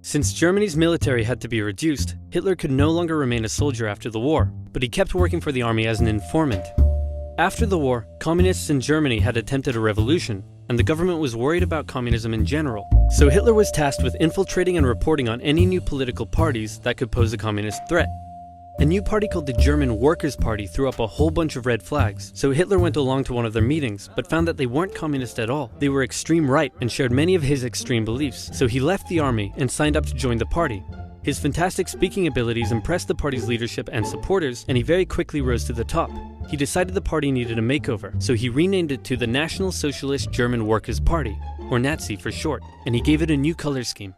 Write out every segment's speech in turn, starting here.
Since Germany's military had to be reduced, Hitler could no longer remain a soldier after the war, but he kept working for the army as an informant. After the war, communists in Germany had attempted a revolution, and the government was worried about communism in general. So Hitler was tasked with infiltrating and reporting on any new political parties that could pose a communist threat. A new party called the German Workers' Party threw up a whole bunch of red flags, so Hitler went along to one of their meetings, but found that they weren't communist at all. They were extreme right and shared many of his extreme beliefs, so he left the army and signed up to join the party. His fantastic speaking abilities impressed the party's leadership and supporters, and he very quickly rose to the top. He decided the party needed a makeover, so he renamed it to the National Socialist German Workers' Party, or Nazi for short, and he gave it a new color scheme.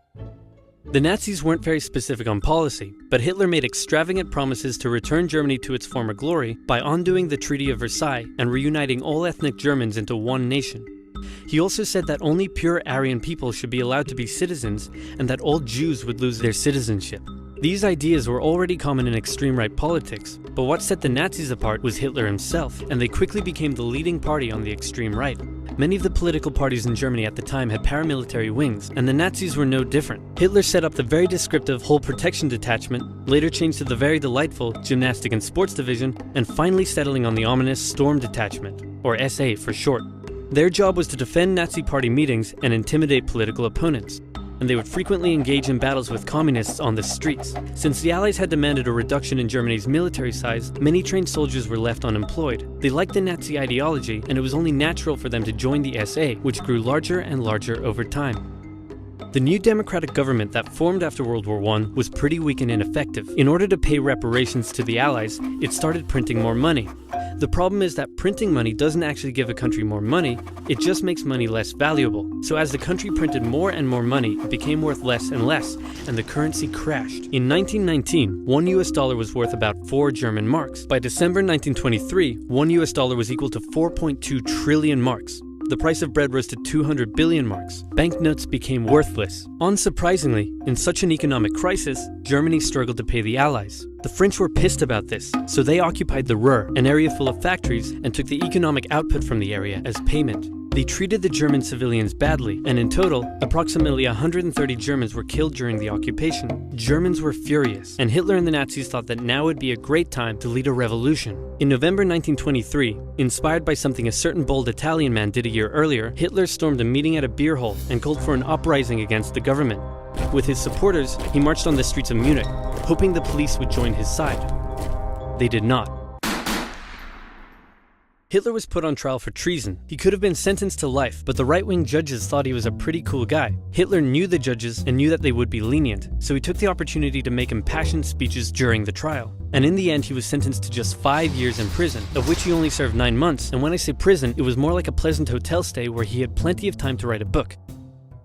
The Nazis weren't very specific on policy, but Hitler made extravagant promises to return Germany to its former glory by undoing the Treaty of Versailles and reuniting all ethnic Germans into one nation. He also said that only pure Aryan people should be allowed to be citizens and that all Jews would lose their citizenship. These ideas were already common in extreme right politics, but what set the Nazis apart was Hitler himself, and they quickly became the leading party on the extreme right. Many of the political parties in Germany at the time had paramilitary wings, and the Nazis were no different. Hitler set up the very descriptive Whole Protection Detachment, later changed to the very delightful Gymnastic and Sports Division, and finally settling on the ominous Storm Detachment, or SA for short. Their job was to defend Nazi party meetings and intimidate political opponents, and they would frequently engage in battles with communists on the streets. Since the Allies had demanded a reduction in Germany's military size, many trained soldiers were left unemployed. They liked the Nazi ideology, and it was only natural for them to join the SA, which grew larger and larger over time. The new democratic government that formed after World War I was pretty weak and ineffective. In order to pay reparations to the Allies, it started printing more money. The problem is that printing money doesn't actually give a country more money, it just makes money less valuable. So as the country printed more and more money, it became worth less and less, and the currency crashed. In 1919, $1 was worth about 4 German marks. By December 1923, $1 was equal to 4.2 trillion marks. The price of bread rose to 200 billion marks. Banknotes became worthless. Unsurprisingly, in such an economic crisis, Germany struggled to pay the Allies. The French were pissed about this, so they occupied the Ruhr, an area full of factories, and took the economic output from the area as payment. They treated the German civilians badly, and in total, approximately 130 Germans were killed during the occupation. Germans were furious, and Hitler and the Nazis thought that now would be a great time to lead a revolution. In November 1923, inspired by something a certain bold Italian man did a year earlier, Hitler stormed a meeting at a beer hall and called for an uprising against the government. With his supporters, he marched on the streets of Munich, hoping the police would join his side. They did not. Hitler was put on trial for treason. He could have been sentenced to life, but the right-wing judges thought he was a pretty cool guy. Hitler knew the judges and knew that they would be lenient, so he took the opportunity to make impassioned speeches during the trial. And in the end, he was sentenced to just 5 years in prison, of which he only served 9 months, and when I say prison, it was more like a pleasant hotel stay where he had plenty of time to write a book.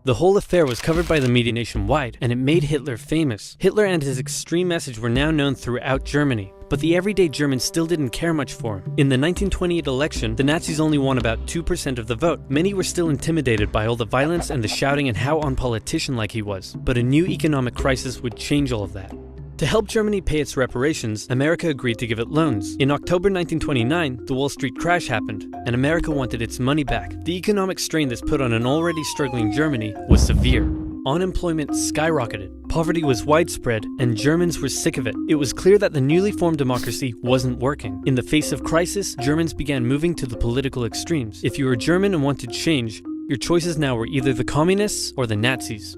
The whole affair was covered by the media nationwide, and it made Hitler famous. Hitler and his extreme message were now known throughout Germany. But the everyday German still didn't care much for him. In the 1928 election, the Nazis only won about 2% of the vote. Many were still intimidated by all the violence and the shouting and how unpolitician-like he was. But a new economic crisis would change all of that. To help Germany pay its reparations, America agreed to give it loans. In October 1929, the Wall Street crash happened, and America wanted its money back. The economic strain this put on an already struggling Germany was severe. Unemployment skyrocketed, poverty was widespread, and Germans were sick of it. It was clear that the newly formed democracy wasn't working. In the face of crisis, Germans began moving to the political extremes. If you were German and wanted change, your choices now were either the communists or the Nazis.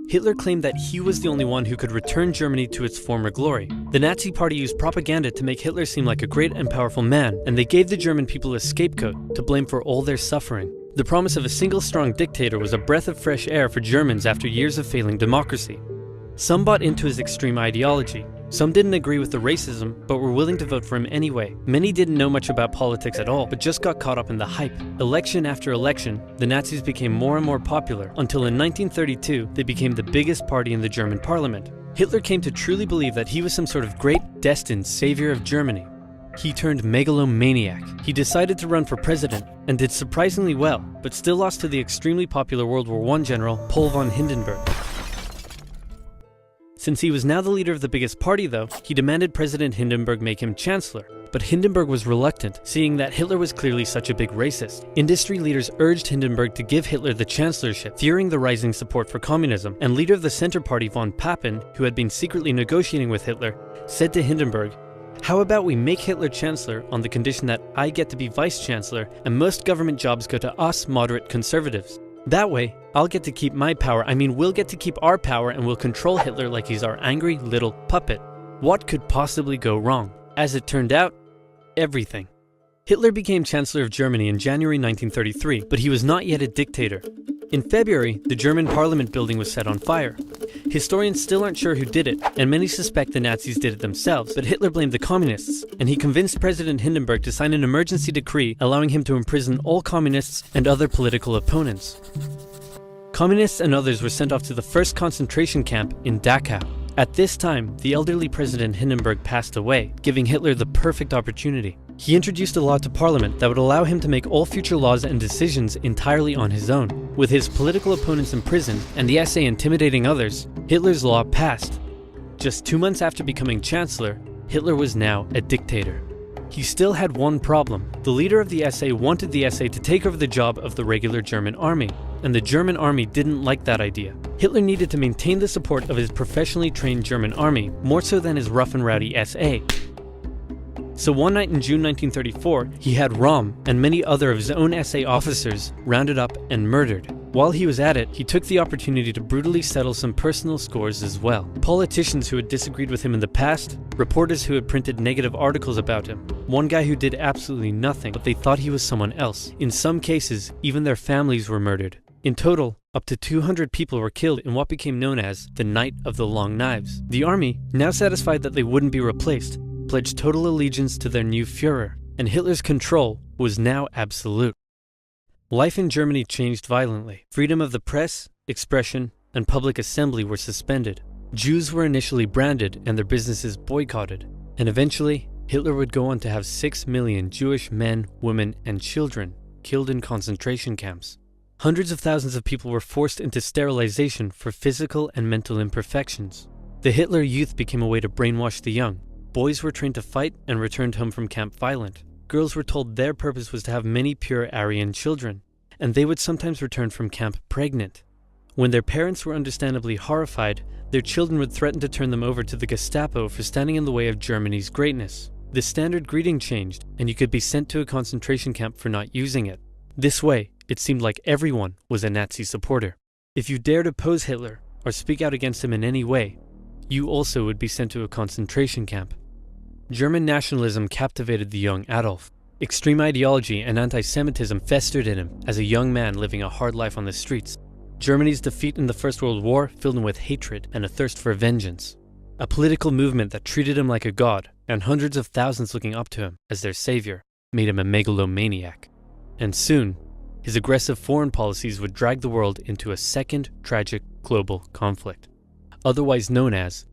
Hitler claimed that he was the only one who could return Germany to its former glory. The Nazi party used propaganda to make Hitler seem like a great and powerful man, and they gave the German people a scapegoat to blame for all their suffering. The promise of a single strong dictator was a breath of fresh air for Germans after years of failing democracy. Some bought into his extreme ideology. Some didn't agree with the racism, but were willing to vote for him anyway. Many didn't know much about politics at all, but just got caught up in the hype. Election after election, the Nazis became more and more popular, until in 1932, they became the biggest party in the German parliament. Hitler came to truly believe that he was some sort of great, destined savior of Germany. He turned megalomaniac. He decided to run for president, and did surprisingly well, but still lost to the extremely popular World War I general, Paul von Hindenburg. Since he was now the leader of the biggest party though, he demanded President Hindenburg make him chancellor. But Hindenburg was reluctant, seeing that Hitler was clearly such a big racist. Industry leaders urged Hindenburg to give Hitler the chancellorship, fearing the rising support for communism, and leader of the Center Party von Papen, who had been secretly negotiating with Hitler, said to Hindenburg, "How about we make Hitler chancellor on the condition that I get to be vice-chancellor and most government jobs go to us moderate conservatives? That way, I'll get to keep my power, we'll get to keep our power and we'll control Hitler like he's our angry little puppet." What could possibly go wrong? As it turned out, everything. Hitler became Chancellor of Germany in January 1933, but he was not yet a dictator. In February, the German parliament building was set on fire. Historians still aren't sure who did it, and many suspect the Nazis did it themselves, but Hitler blamed the communists, and he convinced President Hindenburg to sign an emergency decree allowing him to imprison all communists and other political opponents. Communists and others were sent off to the first concentration camp in Dachau. At this time, the elderly President Hindenburg passed away, giving Hitler the perfect opportunity. He introduced a law to parliament that would allow him to make all future laws and decisions entirely on his own. With his political opponents imprisoned and the SA intimidating others, Hitler's law passed. Just 2 months after becoming Chancellor, Hitler was now a dictator. He still had one problem. The leader of the SA wanted the SA to take over the job of the regular German army, and the German army didn't like that idea. Hitler needed to maintain the support of his professionally trained German army, more so than his rough and rowdy SA. So one night in June 1934, he had Röhm and many other of his own SA officers rounded up and murdered. While he was at it, he took the opportunity to brutally settle some personal scores as well. Politicians who had disagreed with him in the past, reporters who had printed negative articles about him, one guy who did absolutely nothing, but they thought he was someone else. In some cases, even their families were murdered. In total, up to 200 people were killed in what became known as the Night of the Long Knives. The army, now satisfied that they wouldn't be replaced, pledged total allegiance to their new Führer, and Hitler's control was now absolute. Life in Germany changed violently. Freedom of the press, expression, and public assembly were suspended. Jews were initially branded and their businesses boycotted, and eventually, Hitler would go on to have 6 million Jewish men, women, and children killed in concentration camps. Hundreds of thousands of people were forced into sterilization for physical and mental imperfections. The Hitler Youth became a way to brainwash the young. Boys were trained to fight and returned home from camp violent. Girls were told their purpose was to have many pure Aryan children, and they would sometimes return from camp pregnant. When their parents were understandably horrified, their children would threaten to turn them over to the Gestapo for standing in the way of Germany's greatness. The standard greeting changed, and you could be sent to a concentration camp for not using it. This way, it seemed like everyone was a Nazi supporter. If you dared oppose Hitler or speak out against him in any way, you also would be sent to a concentration camp. German nationalism captivated the young Adolf. Extreme ideology and anti-Semitism festered in him as a young man living a hard life on the streets. Germany's defeat in the First World War filled him with hatred and a thirst for vengeance. A political movement that treated him like a god, and hundreds of thousands looking up to him as their savior, made him a megalomaniac. And soon, his aggressive foreign policies would drag the world into a second tragic global conflict, otherwise known as